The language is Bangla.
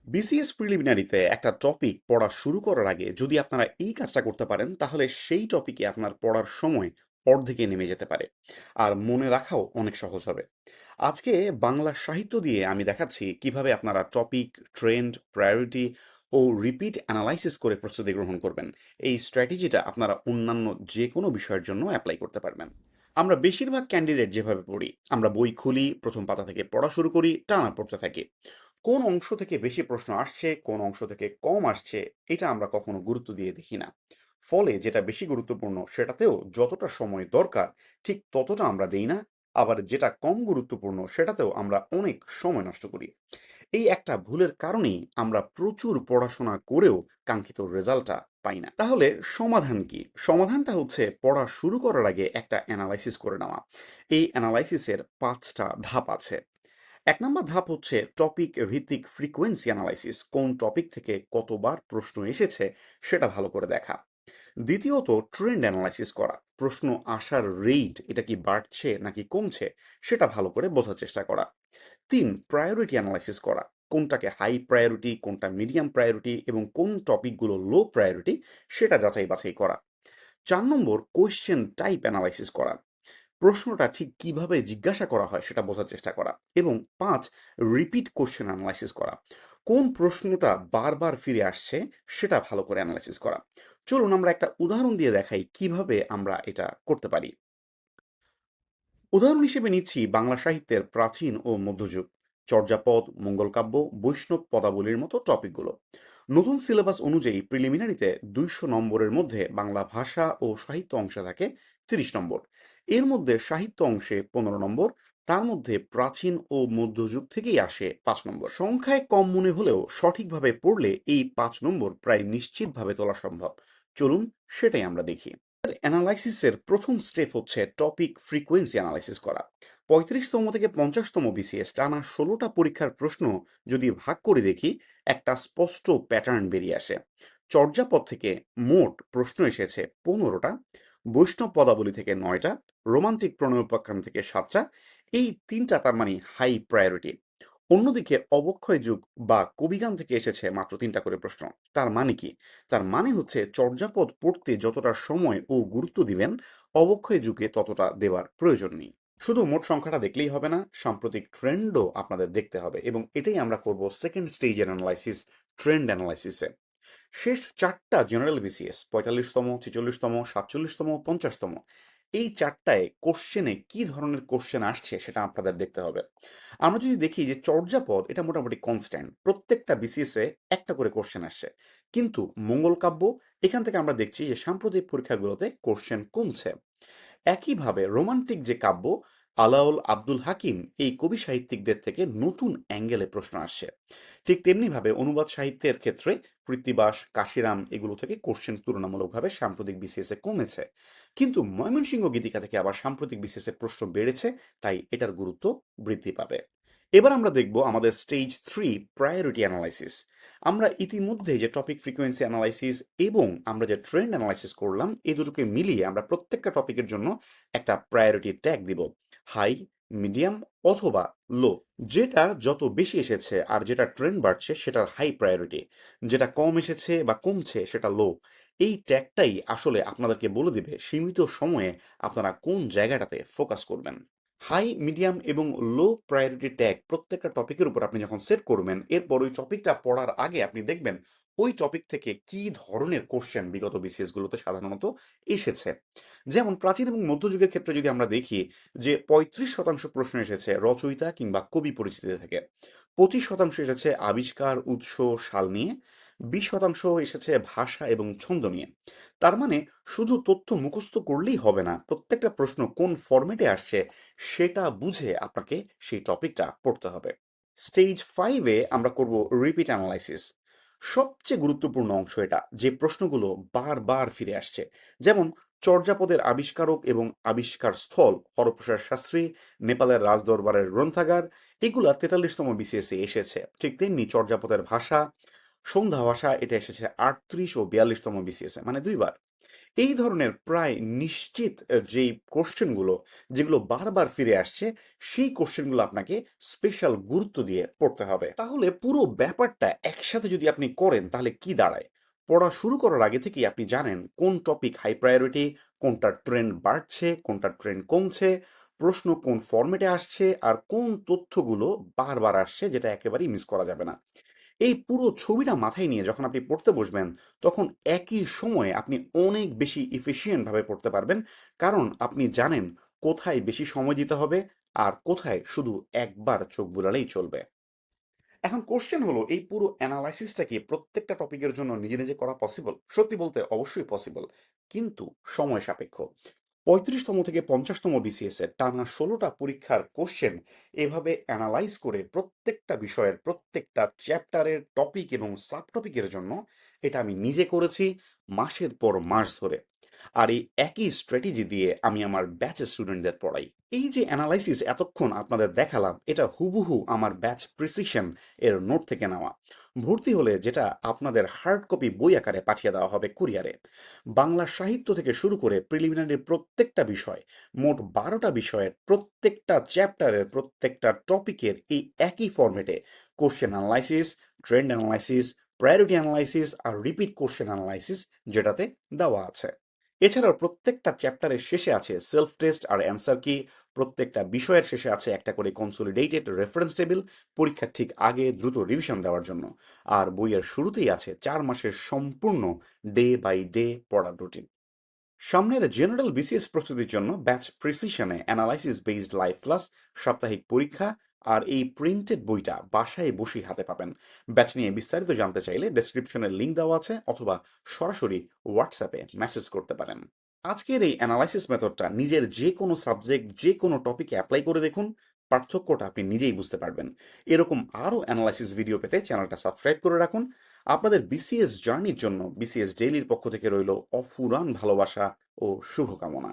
বিসিএস প্রিলিমিনারিতে একটা টপিক পড়া শুরু করার আগে যদি আপনারা এই কাজটা করতে পারেন তাহলে সেই টপিকে আপনার পড়ার সময় অর্ধেকে নেমে যেতে পারে আর মনে রাখাও অনেক সহজ হবে। আজকে বাংলা সাহিত্য দিয়ে আমি দেখাচ্ছি কিভাবে আপনারা টপিক, ট্রেন্ড, প্রায়োরিটি ও রিপিট অ্যানালাইসিস করে প্রস্তুতি গ্রহণ করবেন। এই স্ট্র্যাটেজিটা আপনারা অন্যান্য যে কোনো বিষয়ের জন্য অ্যাপ্লাই করতে পারবেন। আমরা বেশিরভাগ ক্যান্ডিডেট যেভাবে পড়ি, আমরা বই খুলি, প্রথম পাতা থেকে পড়া শুরু করি, টানা পড়তে থাকি। কোন অংশ থেকে বেশি প্রশ্ন আসছে, কোন অংশ থেকে কম আসছে, এটা আমরা কখনো গুরুত্ব দিয়ে দেখি না। ফলে যেটা বেশি গুরুত্বপূর্ণ সেটাতেও যতটা সময় দরকার ঠিক ততটা আমরা দেই না। আবার যেটা কম গুরুত্বপূর্ণ সেটাতেও আমরা অনেক সময় নষ্ট করি। এই একটা ভুলের কারণেই আমরা প্রচুর পড়াশোনা করেও কাঙ্ক্ষিত রেজাল্টটা পাই না। তাহলে সমাধান কি? সমাধানটা হচ্ছে পড়া শুরু করার আগে একটা অ্যানালাইসিস করে নেওয়া। এই অ্যানালাইসিসের ৫টা ধাপ আছে। ১ নম্বর ধাপ হচ্ছে টপিক ভিত্তিক ফ্রিকোয়েন্সি অ্যানালাইসিস। কোন টপিক থেকে কতবার প্রশ্ন এসেছে সেটা ভালো করে দেখা। দ্বিতীয়ত ট্রেন্ড অ্যানালাইসিস করা। প্রশ্ন আসার রেট এটা কি বাড়ছে নাকি কমছে সেটা ভালো করে বোঝার চেষ্টা করা। ৩ প্রায়োরিটি অ্যানালাইসিস করা। কোনটাকে হাই প্রায়োরিটি, কোনটা মিডিয়াম প্রায়োরিটি এবং কোন টপিকগুলো লো প্রায়োরিটি সেটা যাচাই বাছাই করা। ৪ নম্বর কোয়েশ্চেন টাইপ অ্যানালাইসিস করা। প্রশ্নটা ঠিক কিভাবে জিজ্ঞাসা করা হয় সেটা বোঝার চেষ্টা করা। এবং ৫ রিপিট কোশ্চেন অ্যানালাইসিস করা। কোন প্রশ্নটা বারবার ফিরে আসছে সেটা ভালো করে অ্যানালাইসিস করা। চলুন আমরা একটা উদাহরণ দিয়ে দেখাই কিভাবে আমরা এটা করতে পারি। উদাহরণ হিসেবে নিচ্ছি বাংলা সাহিত্যের প্রাচীন ও মধ্যযুগ, চর্যাপদ, মঙ্গলকাব্য, বৈষ্ণব পদাবলীর মতো টপিকগুলো। নতুন সিলেবাস অনুযায়ী প্রিলিমিনারিতে ২০০ নম্বরের মধ্যে বাংলা ভাষা ও সাহিত্য অংশে থাকে ৩০ নম্বর। এর মধ্যে সাহিত্য অংশে ১৫ নম্বর। তার মধ্যে প্রাচীন ও মধ্যযুগ থেকেই আসে ৫ নম্বর। সংখ্যায় কম মনে হলেও সঠিকভাবে পড়লে এই ৫ নম্বর প্রায় নিশ্চিতভাবে তোলা সম্ভব। চলুন সেটাই আমরা দেখি। অ্যানালাইসিসের প্রথম স্টেপ হচ্ছে টপিক ফ্রিকোয়েন্সি অ্যানালাইসিস করা। ৩৫তম থেকে ৫০তম বিসিএস টানা ১৬টা পরীক্ষার প্রশ্ন যদি ভাগ করে দেখি একটা স্পষ্ট প্যাটার্ন বেরিয়ে আসে। চর্যাপদ থেকে মোট প্রশ্ন এসেছে ১৫টা, বৈষ্ণব পদাবলী থেকে ৯টা, রোমান্টিক প্রণয়োপাখ্যান থেকে ৭টা। এই তিনটা তার মানে হাই প্রায়োরিটি। অন্যদিকে অবক্ষয় যুগ বা কবিগান থেকে এসেছে মাত্র ৩টা করে প্রশ্ন। তার মানে কি? তার মানে হচ্ছে চর্যাপদ পড়তে যতটা সময় ও গুরুত্ব দিবেন, অবক্ষয় যুগে ততটা দেওয়ার প্রয়োজন নেই। শুধু মোট সংখ্যাটা দেখলেই হবে না, সাম্প্রতিক ট্রেন্ডও আপনাদের দেখতে হবে এবং এটাই আমরা করব সেকেন্ড স্টেজের অ্যানালাইসিস, ট্রেন্ড অ্যানালাইসিসে। শেষ ৪টা জেনারেল বিসিএস ৪৫তম, ৪৬তম, ৪৭তম, ৫০তম, এই ৪টায় কোশ্চেনে কি ধরনের কোশ্চেন আসছে সেটা আপনাদের দেখতে হবে। আমরা যদি দেখি যে চর্যাপদ এটা মোটামুটি কনস্ট্যান্ট, প্রত্যেকটা বিসিএসে একটা করে কোশ্চেন আসছে। কিন্তু মঙ্গল কাব্য, এখান থেকে আমরা দেখছি যে সাম্প্রতিক পরীক্ষাগুলোতে কোশ্চেন কমছে। একইভাবে রোমান্টিক যে কাব্য, আলাওল আব্দুল হাকিম এই কবি সাহিত্যিকদের থেকে নতুন অ্যাঙ্গেলে প্রশ্ন আসছে। ঠিক তেমনিভাবে অনুবাদ সাহিত্যের ক্ষেত্রে কৃত্তিবাস, কাশিরাম এগুলো থেকে কোশ্চেন তুলনামূলকভাবে সাম্প্রতিক বিসিএসে কমেছে। কিন্তু ময়মনসিংহ গীতিকা থেকে আবার সাম্প্রতিক বিসিএসে প্রশ্ন বেড়েছে, তাই এটার গুরুত্ব বৃদ্ধি পাবে। এবার আমরা দেখব আমাদের স্টেজ 3 প্রায়োরিটি অ্যানালাইসিস। আমরা ইতিমধ্যে যে টপিক ফ্রিকোয়েন্সি অ্যানালাইসিস এবং আমরা যে ট্রেন্ড অ্যানালাইসিস করলাম এই দুটোকে মিলিয়ে আমরা প্রত্যেকটা টপিকের জন্য একটা প্রায়োরিটি ট্যাগ দিব। হাই, মিডিয়াম অথবা লো। যেটা যত বেশি এসেছে আর যেটা ট্রেন্ড বাড়ছে সেটার হাই প্রায়োরিটি, যেটা কম এসেছে বা কমছে সেটা লো। এই ট্যাগটাই আসলে আপনাদেরকে বলে দিবে সীমিত সময়ে আপনারা কোন জায়গাটাতে ফোকাস করবেন। হাই, মিডিয়াম এবং লো প্রায়োরিটি ট্যাগ প্রত্যেকটা টপিকের উপর আপনি যখন সেট করবেন, এরপর ওই টপিকটা পড়ার আগে আপনি দেখবেন ওই টপিক থেকে কি ধরনের কোশ্চেন বিগত বিসিএস গুলোতে সাধারণত এসেছে। যেমন প্রাচীন এবং মধ্যযুগের ক্ষেত্রে যদি আমরা দেখি যে ৩৫% প্রশ্ন এসেছে রচয়িতা কিংবা কবি পরিচিতি থেকে, ২৫% এসেছে আবিষ্কার, উৎস, সাল নিয়ে, ২০% এসেছে ভাষা এবং ছন্দ নিয়ে। তার মানে শুধু তথ্য মুখস্থ করলেই হবে না, প্রত্যেকটা প্রশ্ন কোন ফরম্যাটে আসছে সেটা বুঝে আপনাকে সেই টপিকটা পড়তে হবে। স্টেজ 5-এ আমরা করব রিপিট অ্যানালাইসিস। সবচেয়ে গুরুত্বপূর্ণ অংশ এটা, যে প্রশ্নগুলো বারবার ফিরে আসছে। যেমন চর্যাপদের আবিষ্কারক এবং আবিষ্কার স্থল হরপ্রসাদ শাস্ত্রী, নেপালের রাজদরবারের গ্রন্থাগার, এগুলা ৪৩তম বিসিএসে এসেছে। ঠিক তেমনি চর্যাপদের ভাষা, সন্ধ্যা ভাষা, এটা এসেছে ৩৮ ও ৪২তম বিসিএসে, মানে ২ বার। এই ধরনের প্রায় নিশ্চিত যেই কোশ্চেনগুলো যেগুলো বারবার ফিরে আসছে সেই কোশ্চেনগুলো আপনাকে স্পেশাল গুরুত্ব দিয়ে পড়তে হবে। তাহলে পুরো ব্যাপারটা একসাথে যদি আপনি করেন তাহলে কি দাঁড়ায়? পড়া শুরু করার আগে থেকেই আপনি জানেন কোন টপিক হাই প্রায়োরিটি, কোনটার ট্রেন্ড বাড়ছে, কোনটার ট্রেন্ড কমছে, প্রশ্ন কোন ফরম্যাটে আসছে, আর কোন তথ্যগুলো বারবার আসছে যেটা একেবারেই মিস করা যাবে না। এই পুরো ছবিটা মাথায় নিয়ে যখন আপনি পড়তে বসবেন, তখন একই সময়ে আপনি অনেক বেশি এফিশিয়েন্ট ভাবে পড়তে পারবেন। কারণ আপনি জানেন কোথায় বেশি সময় দিতে হবে আর কোথায় শুধু একবার চোখ বুলালেই চলবে। এখন কোশ্চেন হলো, এই পুরো অ্যানালাইসিসটা কি প্রত্যেকটা টপিকের জন্য নিজে নিজে করা পসিবল? সত্যি বলতে অবশ্যই পসিবল, কিন্তু সময় সাপেক্ষ। ৩৫তম থেকে ৫০তম বিসিএস এর টানা ১৬টা পরীক্ষার কোশ্চেন এভাবে অ্যানালাইজ করে প্রত্যেকটা বিষয়ের প্রত্যেকটা চ্যাপ্টারের টপিক এবং সাব টপিকের জন্য এটা আমি নিজে করেছি মাসের পর মাস ধরে। আর এই একই স্ট্র্যাটেজি দিয়ে আমি আমার ব্যাচের স্টুডেন্টদের পড়াই। এই যে অ্যানালাইসিস এতক্ষণ আপনাদের দেখালাম, এটা হুবহু আমার ব্যাচ প্রিসিশন এর নোট থেকে নেওয়া। ভর্তি হলে যেটা আপনাদের হার্ড কপি বই আকারে পাঠিয়ে দেওয়া হবে কুরিয়ারে। বাংলা সাহিত্য থেকে শুরু করে প্রিলিমিনারির প্রত্যেকটা বিষয়, মোট ১২টা বিষয়ের প্রত্যেকটা চ্যাপ্টারের প্রত্যেকটা টপিকের এই একই ফরম্যাটে question analysis, trend analysis, priority analysis আর রিপিট কোশ্চেন অ্যানালাইসিস যেটাতে দেওয়া আছে। এছাড়াও প্রত্যেকটা চ্যাপ্টারের শেষে আছে সেলফ টেস্ট আর অ্যান্সার কি, প্রত্যেকটা বিষয়ের শেষে আছে একটা করে কনসোলিডেটেড রেফারেন্স টেবিল পরীক্ষার ঠিক আগে দ্রুত রিভিশন দেওয়ার জন্য। আর বইয়ের শুরুতেই আছে ৪ মাসের সম্পূর্ণ ডে বাই ডে পড়ার রুটিন। সামনের জেনারেল বিসিএস প্রস্তুতির জন্য ব্যাচ প্রিসিশনে অ্যানালাইসিস বেসড লাইভ ক্লাস, সাপ্তাহিক পরীক্ষা আর এই প্রিন্টেড বইটা বাসায় বসেই হাতে পাবেন। ব্যাচ নিয়ে বিস্তারিত জানতে চাইলে ডেসক্রিপশনের লিঙ্ক দেওয়া আছে, অথবা সরাসরি হোয়াটসঅ্যাপে মেসেজ করতে পারেন। আজকের এই অ্যানালাইসিস মেথডটা নিজের যে কোনো সাবজেক্ট যে কোনো টপিকে অ্যাপ্লাই করে দেখুন, পার্থক্যটা আপনি নিজেই বুঝতে পারবেন। এরকম আরও অ্যানালাইসিস ভিডিও পেতে চ্যানেলটা সাবস্ক্রাইব করে রাখুন। আপনাদের বিসিএস জার্নির জন্য বিসিএস ডেইলির পক্ষ থেকে রইল অফুরান ভালোবাসা ও শুভকামনা।